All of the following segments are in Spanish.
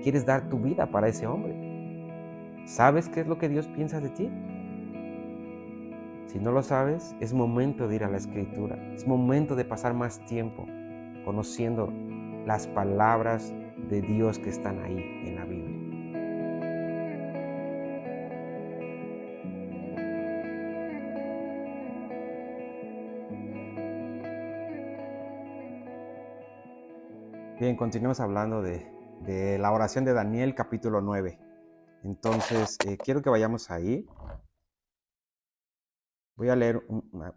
quieres dar tu vida para ese hombre. ¿Sabes qué es lo que Dios piensa de ti? Si no lo sabes, es momento de ir a la Escritura. Es momento de pasar más tiempo conociendo las palabras de Dios que están ahí en la Biblia. Bien, continuemos hablando de la oración de Daniel, capítulo 9. Entonces, quiero que vayamos ahí. Voy a leer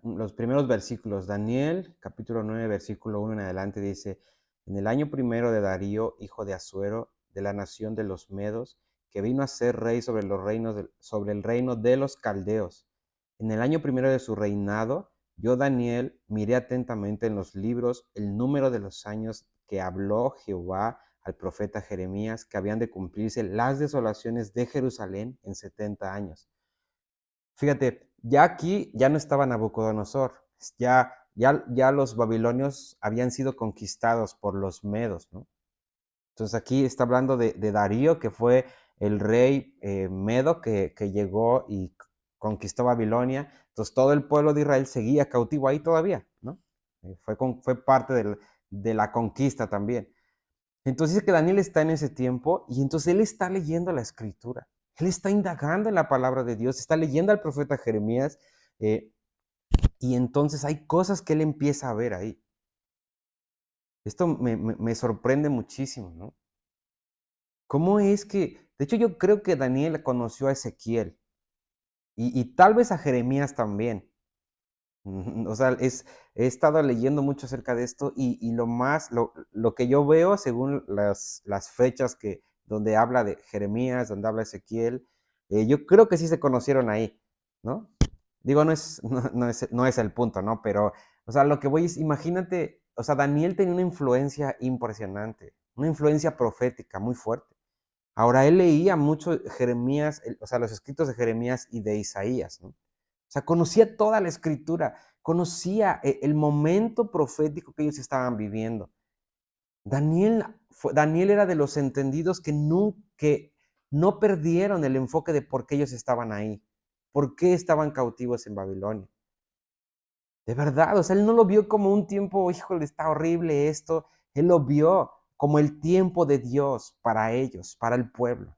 los primeros versículos. Daniel, capítulo 9, versículo 1 en adelante dice: En el año primero de Darío, hijo de Asuero, de la nación de los Medos, que vino a ser rey sobre el reino de los caldeos. En el año primero de su reinado, yo, Daniel, miré atentamente en los libros el número de los años que habló Jehová al profeta Jeremías, que habían de cumplirse las desolaciones de Jerusalén en 70 años. Fíjate, ya aquí ya no estaba Nabucodonosor, ya los babilonios habían sido conquistados por los medos, ¿no? Entonces aquí está hablando de Darío, que fue el rey medo que llegó y conquistó Babilonia. Entonces todo el pueblo de Israel seguía cautivo ahí todavía, ¿no? Fue parte de la conquista también. Entonces dice que Daniel está en ese tiempo y entonces él está leyendo la escritura. Él está indagando en la palabra de Dios, está leyendo al profeta Jeremías eh, y entonces hay cosas que él empieza a ver ahí. Esto me sorprende muchísimo, ¿no? ¿Cómo es que, de hecho yo creo que Daniel conoció a Ezequiel y tal vez a Jeremías también? O sea, he estado leyendo mucho acerca de esto y lo que yo veo según las fechas donde habla de Jeremías, donde habla Ezequiel, yo creo que sí se conocieron ahí, ¿no? Digo, no es el punto, ¿no? Pero, o sea, lo que voy es, imagínate, o sea, Daniel tenía una influencia impresionante, una influencia profética muy fuerte. Ahora, él leía mucho Jeremías, o sea, los escritos de Jeremías y de Isaías, ¿no? O sea, conocía toda la escritura, conocía el momento profético que ellos estaban viviendo. Daniel era de los entendidos que no perdieron el enfoque de por qué ellos estaban ahí, por qué estaban cautivos en Babilonia. De verdad, o sea, él no lo vio como un tiempo, híjole, está horrible esto. Él lo vio como el tiempo de Dios para ellos, para el pueblo.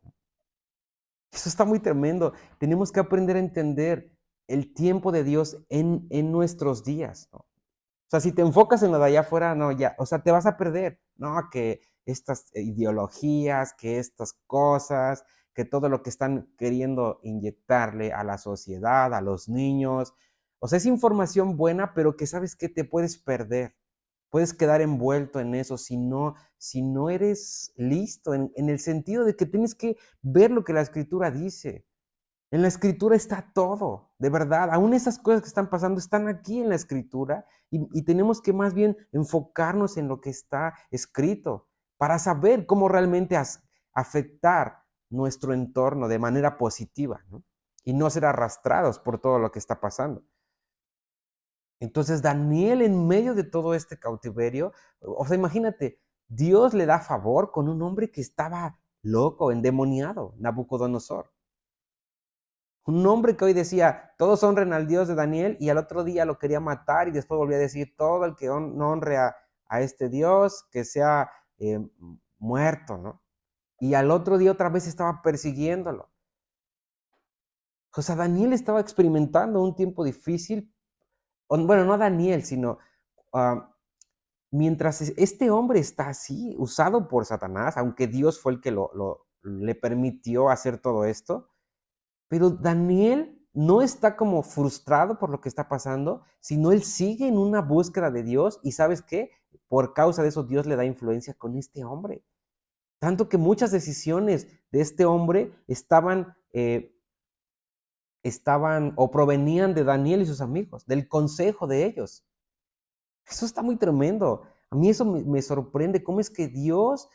Eso está muy tremendo. Tenemos que aprender a entender el tiempo de Dios en nuestros días, ¿no? O sea, si te enfocas en lo de allá afuera, no, ya, o sea, te vas a perder, ¿no? Que estas ideologías, que estas cosas, que todo lo que están queriendo inyectarle a la sociedad, a los niños. O sea, es información buena, pero que sabes que te puedes perder. Puedes quedar envuelto en eso si no eres listo, en el sentido de que tienes que ver lo que la escritura dice. En la escritura está todo, de verdad. Aún esas cosas que están pasando están aquí en la escritura y tenemos que más bien enfocarnos en lo que está escrito para saber cómo realmente afectar nuestro entorno de manera positiva, ¿no? Y no ser arrastrados por todo lo que está pasando. Entonces Daniel en medio de todo este cautiverio, o sea, imagínate, Dios le da favor con un hombre que estaba loco, endemoniado, Nabucodonosor. Un hombre que hoy decía, todos honren al Dios de Daniel y al otro día lo quería matar y después volvía a decir, todo el que no honre a este Dios, que sea muerto, ¿no? Y al otro día otra vez estaba persiguiéndolo. O sea, Daniel estaba experimentando un tiempo difícil. Bueno, no Daniel, sino uh, mientras este hombre está así, usado por Satanás, aunque Dios fue el que le permitió hacer todo esto, pero Daniel no está como frustrado por lo que está pasando, sino él sigue en una búsqueda de Dios y ¿sabes qué? Por causa de eso Dios le da influencia con este hombre. Tanto que muchas decisiones de este hombre estaban o provenían de Daniel y sus amigos, del consejo de ellos. Eso está muy tremendo. A mí eso me sorprende. ¿Cómo es que Dios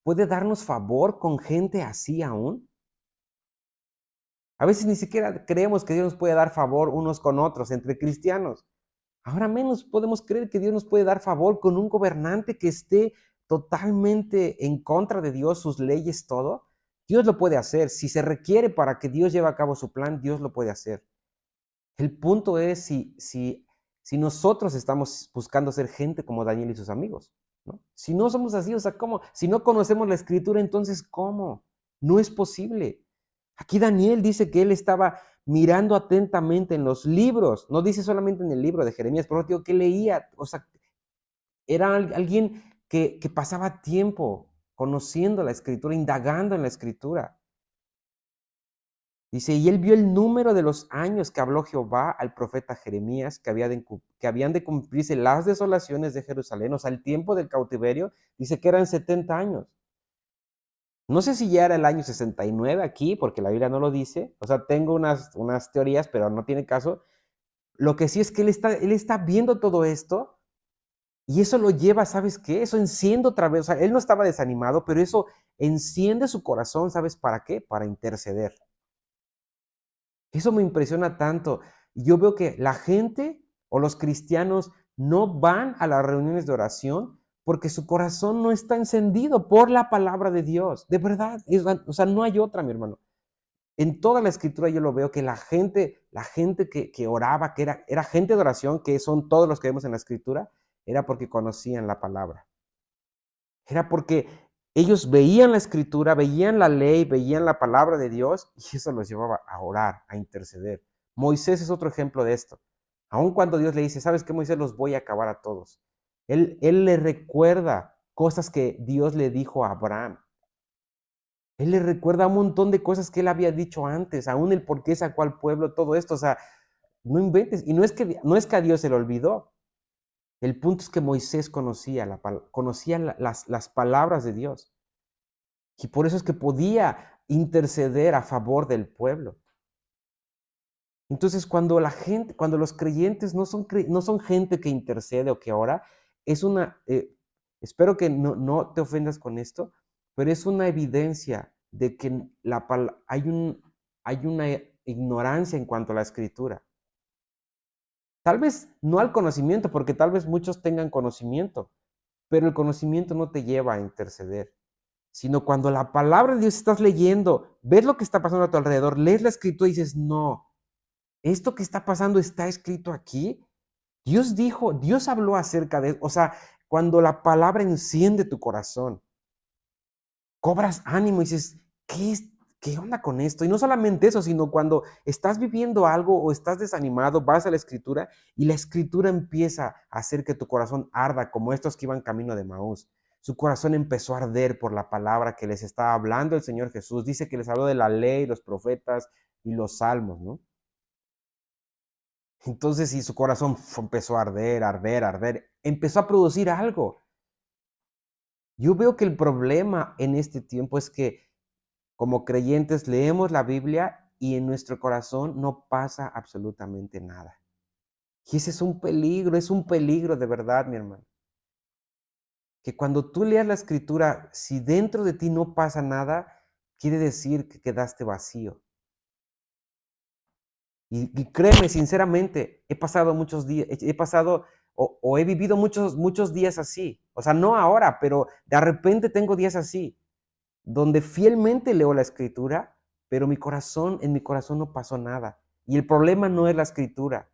puede darnos favor con gente así aún? A veces ni siquiera creemos que Dios nos puede dar favor unos con otros, entre cristianos. Ahora menos podemos creer que Dios nos puede dar favor con un gobernante que esté totalmente en contra de Dios, sus leyes, todo, Dios lo puede hacer. Si se requiere para que Dios lleve a cabo su plan, Dios lo puede hacer. El punto es si nosotros estamos buscando ser gente como Daniel y sus amigos, ¿no? Si no somos así, o sea, ¿cómo? Si no conocemos la escritura, entonces, ¿cómo? No es posible. Aquí Daniel dice que él estaba mirando atentamente en los libros, no dice solamente en el libro de Jeremías, pero digo que leía, o sea, era alguien que pasaba tiempo conociendo la escritura, indagando en la escritura. Dice, y él vio el número de los años que habló Jehová al profeta Jeremías, que habían de cumplirse las desolaciones de Jerusalén, o sea, el tiempo del cautiverio, dice que eran 70 años. No sé si ya era el año 69 aquí, porque la Biblia no lo dice, o sea, tengo unas teorías, pero no tiene caso. Lo que sí es que él está viendo todo esto y eso lo lleva, ¿sabes qué? Eso enciende otra vez, o sea, él no estaba desanimado, pero eso enciende su corazón, ¿sabes para qué? Para interceder. Eso me impresiona tanto. Yo veo que la gente o los cristianos no van a las reuniones de oración porque su corazón no está encendido por la palabra de Dios. De verdad, o sea, no hay otra, mi hermano. En toda la escritura yo lo veo que la gente que oraba, que era gente de oración, que son todos los que vemos en la escritura, era porque conocían la palabra. Era porque ellos veían la escritura, veían la ley, veían la palabra de Dios y eso los llevaba a orar, a interceder. Moisés es otro ejemplo de esto. Aun cuando Dios le dice, ¿sabes qué, Moisés? Los voy a acabar a todos. Él le recuerda cosas que Dios le dijo a Abraham. Él le recuerda un montón de cosas que él había dicho antes, aún el por qué sacó al pueblo, todo esto. O sea, no inventes. Y no es que a Dios se le olvidó. El punto es que Moisés conocía las palabras de Dios. Y por eso es que podía interceder a favor del pueblo. Entonces, cuando los creyentes no son gente que intercede o que ora, espero que no te ofendas con esto, pero es una evidencia de que hay una ignorancia en cuanto a la escritura. Tal vez no al conocimiento, porque tal vez muchos tengan conocimiento, pero el conocimiento no te lleva a interceder, sino cuando la palabra de Dios estás leyendo, ves lo que está pasando a tu alrededor, lees la escritura y dices, no, esto que está pasando está escrito aquí. Dios dijo, Dios habló acerca de, o sea, cuando la palabra enciende tu corazón, cobras ánimo y dices, ¿qué onda con esto? Y no solamente eso, sino cuando estás viviendo algo o estás desanimado, vas a la escritura y la escritura empieza a hacer que tu corazón arda, como estos que iban camino de Maús. Su corazón empezó a arder por la palabra que les estaba hablando el Señor Jesús. Dice que les habló de la ley, los profetas y los salmos, ¿no? Entonces, si su corazón empezó a arder, arder, arder, empezó a producir algo. Yo veo que el problema en este tiempo es que como creyentes leemos la Biblia y en nuestro corazón no pasa absolutamente nada. Y ese es un peligro de verdad, mi hermano. Que cuando tú leas la escritura, si dentro de ti no pasa nada, quiere decir que quedaste vacío. Y créeme, sinceramente, he pasado muchos días, he pasado o he vivido muchos días así. O sea, no ahora, pero de repente tengo días así, donde fielmente leo la escritura, pero en mi corazón no pasó nada. Y el problema no es la escritura.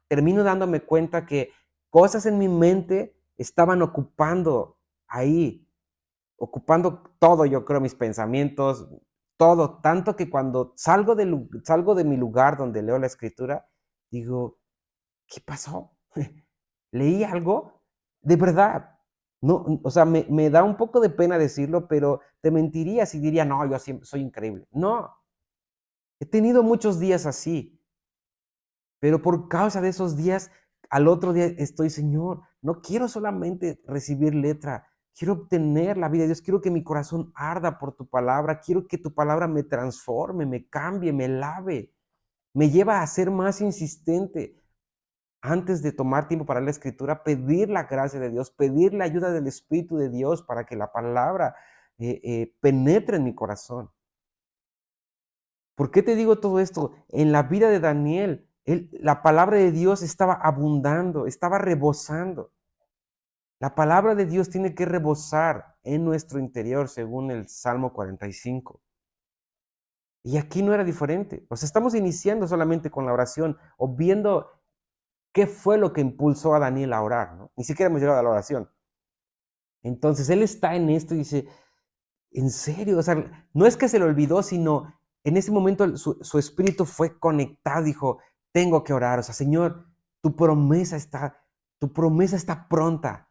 Termino dándome cuenta que cosas en mi mente estaban ocupando todo, yo creo, mis pensamientos, todo, tanto que cuando salgo de mi lugar donde leo la escritura, digo, ¿qué pasó? ¿Leí algo? De verdad. No, o sea, me da un poco de pena decirlo, pero te mentiría si diría, no, yo soy increíble. No, he tenido muchos días así, pero por causa de esos días, al otro día estoy, Señor, no quiero solamente recibir letra, quiero obtener la vida de Dios, quiero que mi corazón arda por tu palabra, quiero que tu palabra me transforme, me cambie, me lave, me lleva a ser más insistente. Antes de tomar tiempo para la escritura, pedir la gracia de Dios, pedir la ayuda del Espíritu de Dios para que la palabra penetre en mi corazón. ¿Por qué te digo todo esto? En la vida de Daniel, la palabra de Dios estaba abundando, estaba rebosando. La palabra de Dios tiene que rebosar en nuestro interior, según el Salmo 45. Y aquí no era diferente. O sea, estamos iniciando solamente con la oración o viendo qué fue lo que impulsó a Daniel a orar, ¿no? Ni siquiera hemos llegado a la oración. Entonces, él está en esto y dice, ¿en serio? O sea, no es que se le olvidó, sino en ese momento su espíritu fue conectado, dijo, tengo que orar. O sea, Señor, tu promesa está pronta.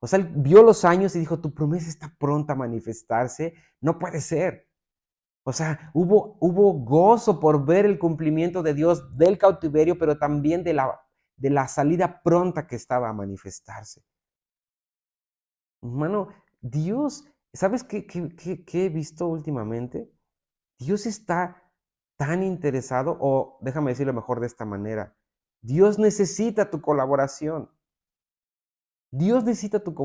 O sea, él vio los años y dijo, tu promesa está pronta a manifestarse. No puede ser. O sea, hubo gozo por ver el cumplimiento de Dios del cautiverio, pero también de la salida pronta que estaba a manifestarse. Hermano, Dios, ¿sabes qué he visto últimamente? Dios está tan interesado, o déjame decirlo mejor de esta manera, Dios necesita tu colaboración. Dios necesita tu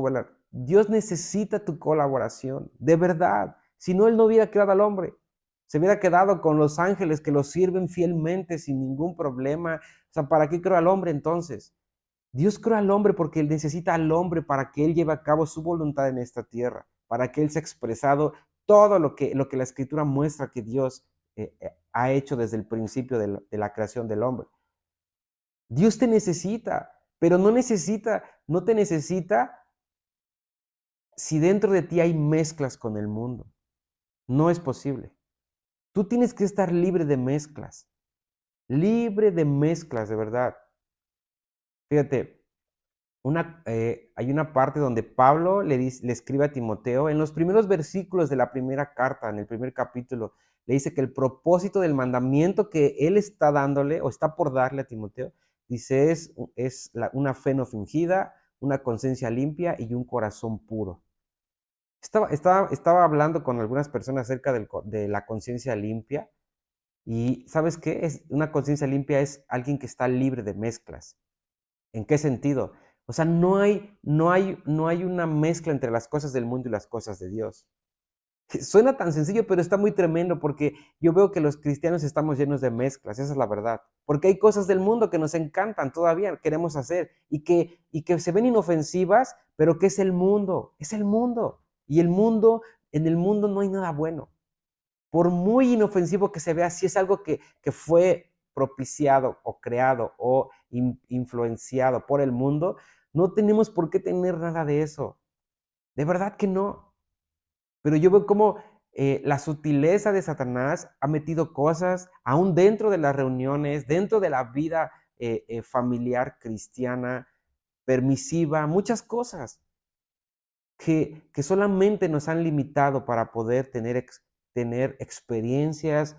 colaboración, de verdad. Si no, Él no hubiera creado al hombre. Se hubiera quedado con los ángeles que lo sirven fielmente sin ningún problema. O sea, ¿para qué creó al hombre entonces? Dios creó al hombre porque Él necesita al hombre para que Él lleve a cabo su voluntad en esta tierra, para que Él se ha expresado todo lo que la Escritura muestra que Dios ha hecho desde el principio de la creación del hombre. Dios te necesita, pero no te necesita si dentro de ti hay mezclas con el mundo. No es posible. Tú tienes que estar libre de mezclas, de verdad. Fíjate, hay una parte donde Pablo le escribe a Timoteo, en los primeros versículos de la primera carta, en el primer capítulo, le dice que el propósito del mandamiento que él está dándole o está por darle a Timoteo, dice, una fe no fingida, una conciencia limpia y un corazón puro. Estaba hablando con algunas personas acerca de la conciencia limpia y ¿sabes qué? Una conciencia limpia es alguien que está libre de mezclas. ¿En qué sentido? O sea, no hay una mezcla entre las cosas del mundo y las cosas de Dios. Suena tan sencillo, pero está muy tremendo porque yo veo que los cristianos estamos llenos de mezclas, esa es la verdad. Porque hay cosas del mundo que nos encantan todavía, queremos hacer y que se ven inofensivas, pero que es el mundo, es el mundo. Y en el mundo no hay nada bueno. Por muy inofensivo que se vea, si es algo que fue propiciado o creado o influenciado por el mundo, no tenemos por qué tener nada de eso. De verdad que no. Pero yo veo cómo la sutileza de Satanás ha metido cosas aún dentro de las reuniones, dentro de la vida familiar cristiana, permisiva, muchas cosas que solamente nos han limitado para poder tener experiencias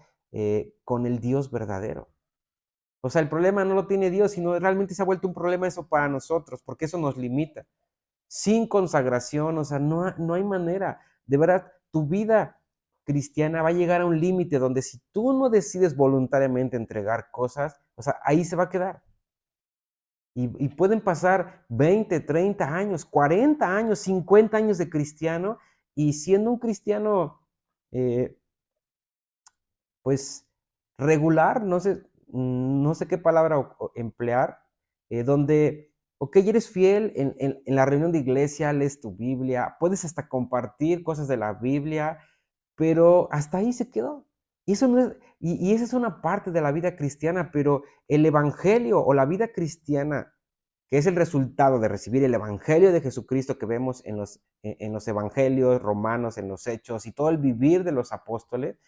con el Dios verdadero. O sea, el problema no lo tiene Dios, sino realmente se ha vuelto un problema eso para nosotros, porque eso nos limita. Sin consagración, o sea, no hay manera. De verdad, tu vida cristiana va a llegar a un límite donde si tú no decides voluntariamente entregar cosas, o sea, ahí se va a quedar. Y pueden pasar 20, 30 años, 40 años, 50 años de cristiano y siendo un cristiano, eh, pues, regular, no sé qué palabra emplear, donde, ok, eres fiel en la reunión de iglesia, lees tu Biblia, puedes hasta compartir cosas de la Biblia, pero hasta ahí se quedó. Y eso no es, y esa es una parte de la vida cristiana, pero el evangelio o la vida cristiana, que es el resultado de recibir el evangelio de Jesucristo que vemos en los evangelios romanos, en los hechos y todo el vivir de los apóstoles,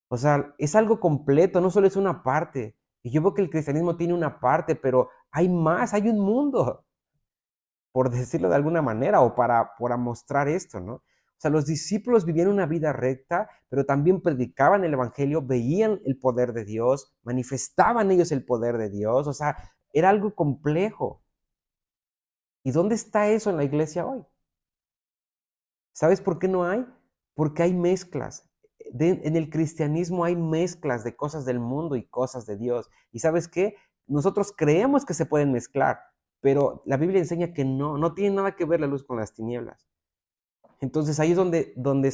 o sea, es algo completo, no solo es una parte. Y yo veo que el cristianismo tiene una parte, pero hay más, hay un mundo, por decirlo de alguna manera, o para mostrar esto, ¿no? O sea, los discípulos vivían una vida recta, pero también predicaban el evangelio, veían el poder de Dios, manifestaban ellos el poder de Dios, o sea, era algo complejo. ¿Y dónde está eso en la iglesia hoy? ¿Sabes por qué no hay? Porque hay mezclas. En el cristianismo hay mezclas de cosas del mundo y cosas de Dios. ¿Y sabes qué? Nosotros creemos que se pueden mezclar, pero la Biblia enseña que no tiene nada que ver la luz con las tinieblas. Entonces ahí es donde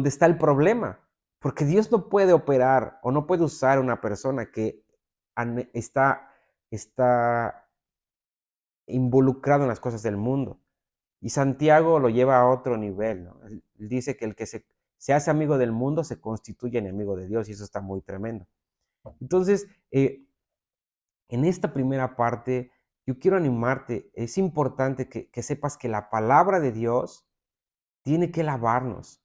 está el problema, porque Dios no puede operar o no puede usar una persona que está involucrado en las cosas del mundo. Y Santiago lo lleva a otro nivel, ¿no? Él dice que el que se hace amigo del mundo se constituye enemigo de Dios, y eso está muy tremendo. Entonces, en esta primera parte, yo quiero animarte. Es importante que sepas que la palabra de Dios tiene que lavarnos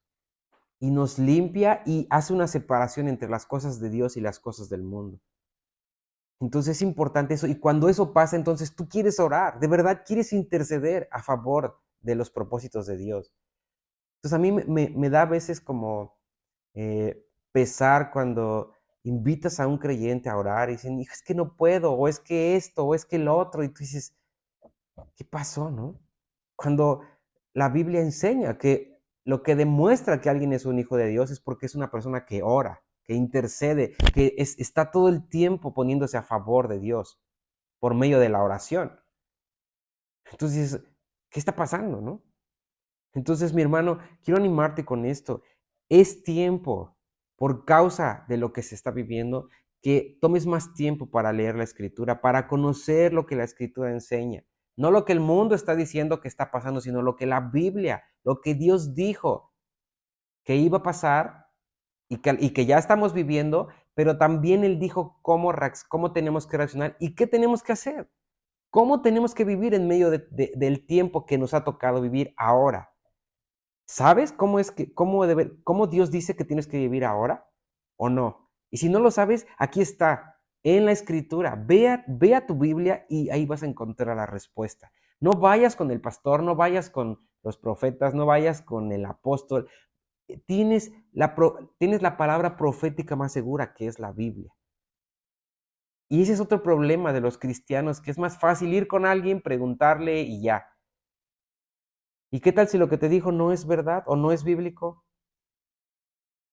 y nos limpia y hace una separación entre las cosas de Dios y las cosas del mundo. Entonces es importante eso. Y cuando eso pasa, entonces tú quieres orar, de verdad quieres interceder a favor de los propósitos de Dios. Entonces a mí me da a veces como pesar cuando invitas a un creyente a orar y dicen: "Hijo, es que no puedo, o es que esto, o es que lo otro", y tú dices: "¿Qué pasó, no?". Cuando la Biblia enseña que lo que demuestra que alguien es un hijo de Dios es porque es una persona que ora, que intercede, que está todo el tiempo poniéndose a favor de Dios por medio de la oración. Entonces, ¿qué está pasando, no? Entonces, mi hermano, quiero animarte con esto. Es tiempo, por causa de lo que se está viviendo, que tomes más tiempo para leer la Escritura, para conocer lo que la Escritura enseña. No lo que el mundo está diciendo que está pasando, sino lo que la Biblia, lo que Dios dijo que iba a pasar y que ya estamos viviendo, pero también Él dijo cómo tenemos que reaccionar y qué tenemos que hacer, cómo tenemos que vivir en medio del tiempo que nos ha tocado vivir ahora. ¿Sabes cómo Dios dice que tienes que vivir ahora o no? Y si no lo sabes, aquí está, en la Escritura. Ve a tu Biblia y ahí vas a encontrar la respuesta. No vayas con el pastor, no vayas con los profetas, no vayas con el apóstol. Tienes la palabra profética más segura, que es la Biblia. Y ese es otro problema de los cristianos, que es más fácil ir con alguien, preguntarle y ya. ¿Y qué tal si lo que te dijo no es verdad o no es bíblico?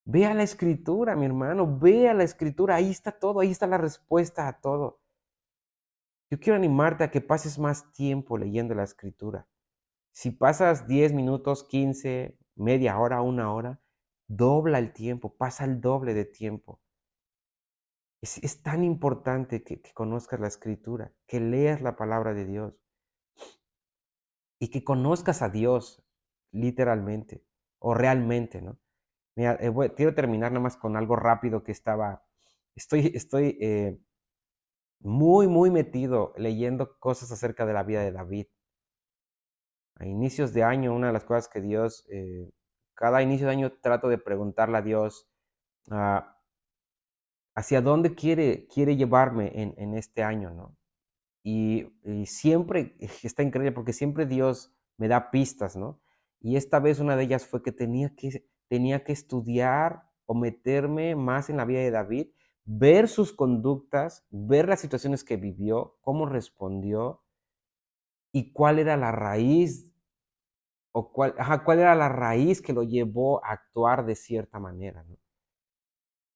Ve a la Escritura, mi hermano, ve a la Escritura, ahí está todo, ahí está la respuesta a todo. Yo quiero animarte a que pases más tiempo leyendo la Escritura. Si pasas 10 minutos, 15, media hora, una hora, dobla el tiempo, pasa el doble de tiempo. Es tan importante que conozcas la Escritura, que leas la palabra de Dios y que conozcas a Dios literalmente o realmente, ¿no? Mira, quiero terminar nada más con algo rápido que estoy muy, muy metido leyendo cosas acerca de la vida de David. A inicios de año, una de las cosas que Dios, cada inicio de año trato de preguntarle a Dios ah, hacia dónde quiere llevarme en este año, ¿no? Y siempre está increíble porque siempre Dios me da pistas, ¿no? Y esta vez una de ellas fue que tenía que estudiar o meterme más en la vida de David, ver sus conductas, ver las situaciones que vivió, cómo respondió y cuál era la raíz o cuál era la raíz que lo llevó a actuar de cierta manera, ¿no?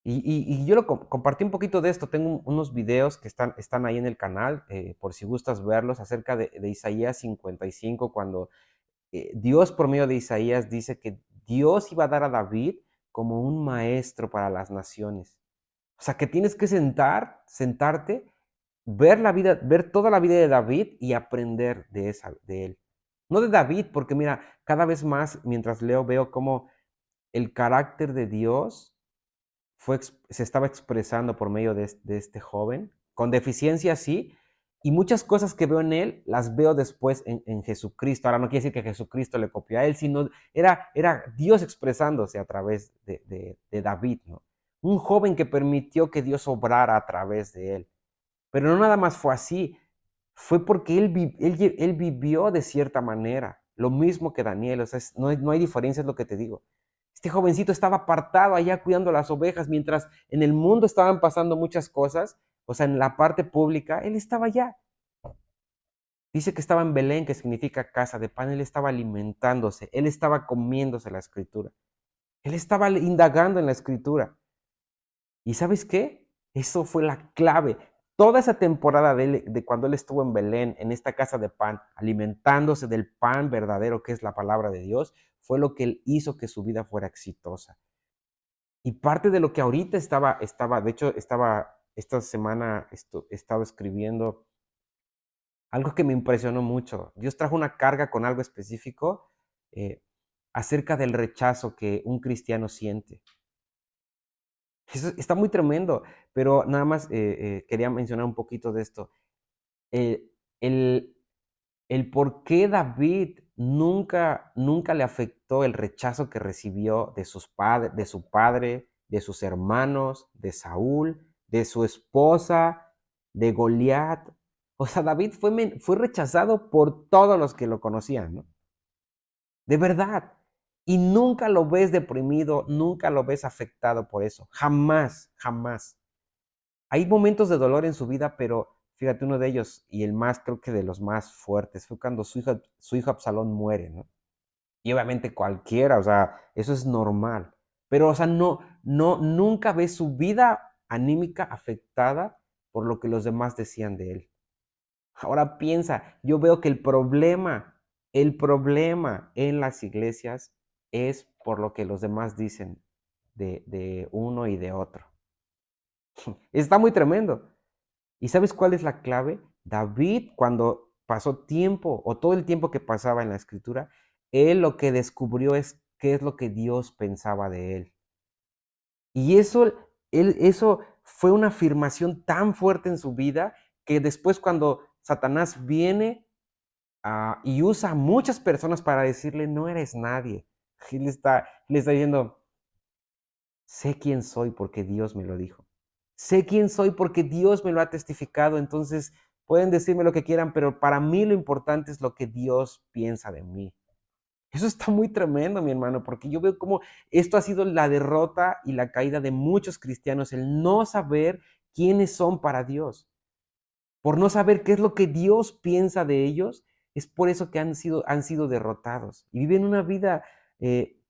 Y yo compartí un poquito de esto. Tengo unos videos que están ahí en el canal, por si gustas verlos, acerca de Isaías 55, cuando Dios por medio de Isaías dice que Dios iba a dar a David como un maestro para las naciones. O sea, que tienes que sentarte, ver toda la vida de David y aprender de él. No de David, porque mira, cada vez más mientras leo veo cómo el carácter de Dios se estaba expresando por medio de este joven, con deficiencia sí, y muchas cosas que veo en él las veo después en Jesucristo. Ahora no quiere decir que Jesucristo le copió a él, sino era Dios expresándose a través de David, ¿no? Un joven que permitió que Dios obrara a través de él. Pero no nada más fue así, fue porque él vivió de cierta manera, lo mismo que Daniel, o sea, no hay diferencia, es lo que te digo. Este jovencito estaba apartado allá cuidando las ovejas, mientras en el mundo estaban pasando muchas cosas, o sea, en la parte pública, él estaba allá. Dice que estaba en Belén, que significa casa de pan, él estaba alimentándose, él estaba comiéndose la escritura, él estaba indagando en la escritura. ¿Y sabes qué? Eso fue la clave. Toda esa temporada de cuando él estuvo en Belén, en esta casa de pan, alimentándose del pan verdadero que es la palabra de Dios, fue lo que él hizo que su vida fuera exitosa. Y parte de lo que ahorita de hecho, esta semana estaba escribiendo algo que me impresionó mucho. Dios trajo una carga con algo específico eh, acerca del rechazo que un cristiano siente. Eso está muy tremendo, pero nada más quería mencionar un poquito de esto. Eh, el, el por qué David nunca le afectó el rechazo que recibió de de su padre, de sus hermanos, de Saúl, de su esposa, de Goliat. O sea, David fue rechazado por todos los que lo conocían, ¿no? De verdad. Y nunca lo ves deprimido, nunca lo ves afectado por eso. Jamás, jamás. Hay momentos de dolor en su vida, pero fíjate, uno de ellos, y el más, creo que de los más fuertes, fue cuando su hijo Absalón muere, ¿no? Y obviamente cualquiera, o sea, eso es normal. Pero, o sea, nunca ves su vida anímica afectada por lo que los demás decían de él. Ahora piensa, yo veo que el problema en las iglesias es por lo que los demás dicen de uno y de otro. Está muy tremendo. ¿Y sabes cuál es la clave? David, cuando pasó tiempo, o todo el tiempo que pasaba en la escritura, él lo que descubrió es qué es lo que Dios pensaba de él. Y eso fue una afirmación tan fuerte en su vida que después cuando Satanás viene y usa a muchas personas para decirle, no eres nadie, y le está diciendo, sé quién soy porque Dios me lo dijo. Sé quién soy porque Dios me lo ha testificado. Entonces, pueden decirme lo que quieran, pero para mí lo importante es lo que Dios piensa de mí. Eso está muy tremendo, mi hermano, porque yo veo cómo esto ha sido la derrota y la caída de muchos cristianos, el no saber quiénes son para Dios. Por no saber qué es lo que Dios piensa de ellos, es por eso que han sido derrotados. Y viven una vida eh,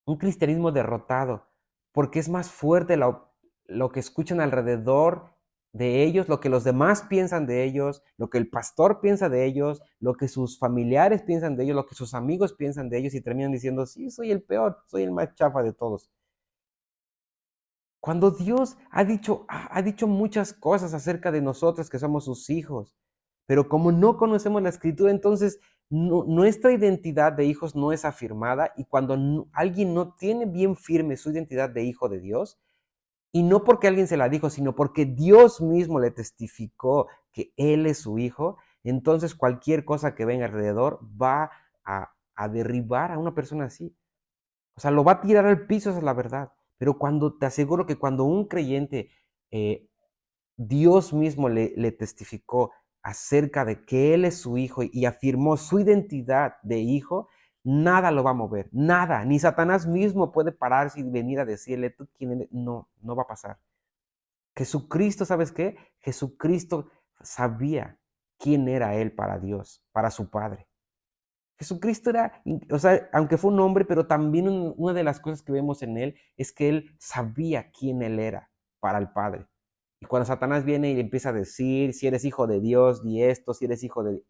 un cristianismo derrotado, porque es más fuerte lo que escuchan alrededor de ellos, lo que los demás piensan de ellos, lo que el pastor piensa de ellos, lo que sus familiares piensan de ellos, lo que sus amigos piensan de ellos y terminan diciendo, sí, soy el peor, soy el más chafa de todos. Cuando Dios ha dicho muchas cosas acerca de nosotros que somos sus hijos, pero como no conocemos la escritura, entonces nuestra identidad de hijos no es afirmada y cuando alguien no tiene bien firme su identidad de hijo de Dios, y no porque alguien se la dijo, sino porque Dios mismo le testificó que Él es su hijo, entonces cualquier cosa que venga alrededor va a derribar a una persona así. O sea, lo va a tirar al piso, esa es la verdad. Pero cuando te aseguro que cuando un creyente, eh, Dios mismo le testificó acerca de que Él es su hijo y afirmó su identidad de hijo, nada lo va a mover, nada, ni Satanás mismo puede pararse y venir a decirle, tú quién eres. No, no va a pasar. Jesucristo, ¿sabes qué? Jesucristo sabía quién era Él para Dios, para su Padre. Jesucristo era, o sea, aunque fue un hombre, pero también una de las cosas que vemos en él es que él sabía quién él era para el Padre. Y cuando Satanás viene y le empieza a decir, si eres hijo de Dios, di esto, si eres hijo de...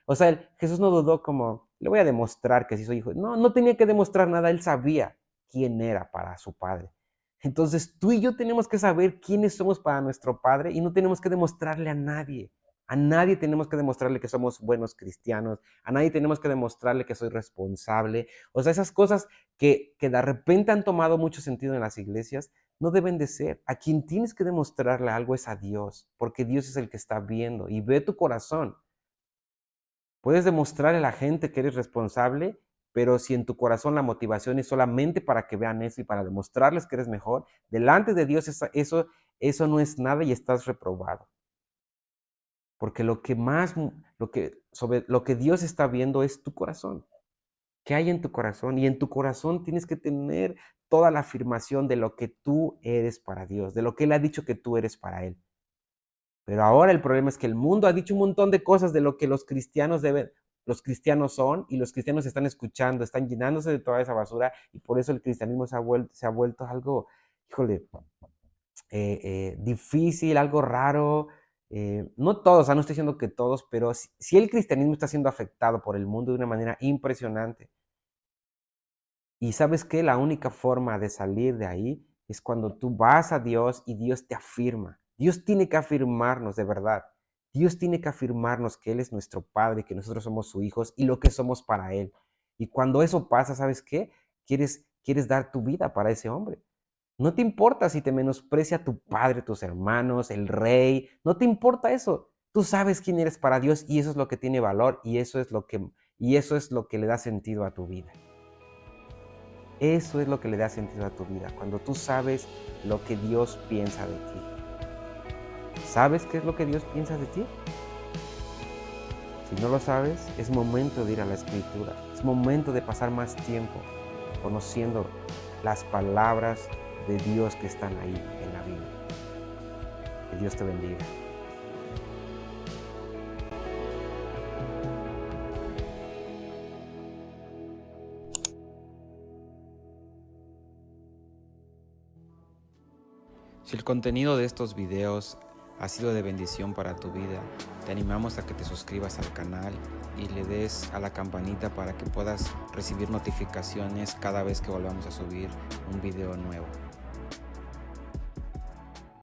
o sea, Jesús no dudó como, le voy a demostrar que sí soy hijo. No, no tenía que demostrar nada, él sabía quién era para su Padre. Entonces tú y yo tenemos que saber quiénes somos para nuestro Padre y no tenemos que demostrarle a nadie. A nadie tenemos que demostrarle que somos buenos cristianos, a nadie tenemos que demostrarle que soy responsable. O sea, esas cosas que de repente han tomado mucho sentido en las iglesias, no deben de ser. A quien tienes que demostrarle algo es a Dios, porque Dios es el que está viendo y ve tu corazón. Puedes demostrarle a la gente que eres responsable, pero si en tu corazón la motivación es solamente para que vean eso y para demostrarles que eres mejor, delante de Dios eso no es nada y estás reprobado. Porque lo que más, sobre lo que Dios está viendo es tu corazón. ¿Qué hay en tu corazón? Y en tu corazón tienes que tener toda la afirmación de lo que tú eres para Dios, de lo que Él ha dicho que tú eres para Él. Pero ahora el problema es que el mundo ha dicho un montón de cosas de lo que los cristianos son, y los cristianos están escuchando, están llenándose de toda esa basura, y por eso el cristianismo se ha vuelto algo, híjole, difícil, algo raro. No todos, o sea, no estoy diciendo que todos, pero si el cristianismo está siendo afectado por el mundo de una manera impresionante. Y sabes que la única forma de salir de ahí es cuando tú vas a Dios y Dios te afirma. Dios tiene que afirmarnos de verdad. Dios tiene que afirmarnos que Él es nuestro Padre, que nosotros somos sus hijos y lo que somos para Él. Y cuando eso pasa, ¿sabes qué? Quieres dar tu vida para ese hombre. No te importa si te menosprecia tu padre, tus hermanos, el rey, no te importa eso. Tú sabes quién eres para Dios y eso es lo que tiene valor y eso es lo que le da sentido a tu vida. Eso es lo que le da sentido a tu vida, cuando tú sabes lo que Dios piensa de ti. ¿Sabes qué es lo que Dios piensa de ti? Si no lo sabes, es momento de ir a la Escritura. Es momento de pasar más tiempo conociendo las palabras de Dios que están ahí en la Biblia. Que Dios te bendiga. Si el contenido de estos videos ha sido de bendición para tu vida, te animamos a que te suscribas al canal y le des a la campanita para que puedas recibir notificaciones cada vez que volvamos a subir un video nuevo.